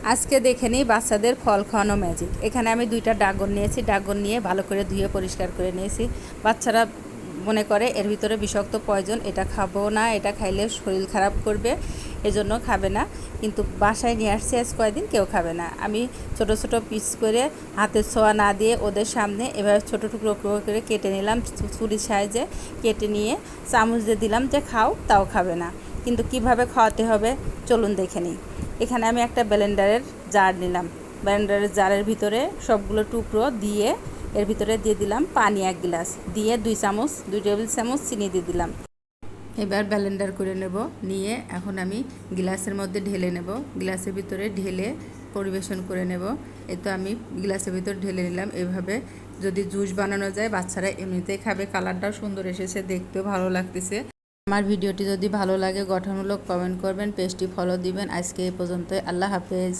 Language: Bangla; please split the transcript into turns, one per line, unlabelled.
আজকে দেখে নিই বাচ্চাদের ফল খাওয়ানো ম্যাজিক। এখানে আমি 2টা ড্রাগন নিয়েছি। ড্রাগন নিয়ে ভালো করে ধুয়ে পরিষ্কার করে নিয়েছি। বাচ্চারা মনে করে এর ভিতরে বিষাক্ত পয়জন, এটা খাবো না, এটা খাইলে শরীর খারাপ করবে, এজন্য খাবে না। কিন্তু বাসায় নিয়ে আসছি আজ কয়েকদিন, কেউ খাবে না। আমি ছোট ছোট পিস করে হাতের ছোঁয়া না দিয়ে ওদের সামনে এভাবে ছোটো টুকরো করে কেটে নিলাম। ছুরির সাহায্যে কেটে নিয়ে চামচ দিয়ে দিলাম যে খাও, তাও খাবে না। কিন্তু কিভাবে খাওয়াতে হবে চলুন দেখে নিই। এখানে আমি একটা ব্লেন্ডারের জার নিলাম। ব্লেন্ডারের জারের ভিতরে সবগুলো টুকরো দিয়ে এর ভিতরে দিয়ে দিলাম পানি 1 গ্লাস, দিয়ে 2 টেবিল চামচ চিনি দিয়ে দিলাম। এবার ব্লেন্ডার করে নেব, নিয়ে এখন আমি গ্লাসের মধ্যে ঢেলে নেব। গ্লাসের ভিতরে ঢেলে পরিবেশন করে নেব। এই তো আমি গ্লাসের ভিতর ঢেলে নিলাম। এভাবে যদি জুস বানানো যায় বাচ্চারা এমনিতেই খাবে। কালারটাও সুন্দর এসেছে, দেখতেও ভালো লাগতেছে। আমার ভিডিওটি যদি ভালো লাগে গঠনমূলক কমেন্ট করবেন, পেজটি ফলো দিবেন। আজকে এই পর্যন্তই। আল্লাহ হাফেজ।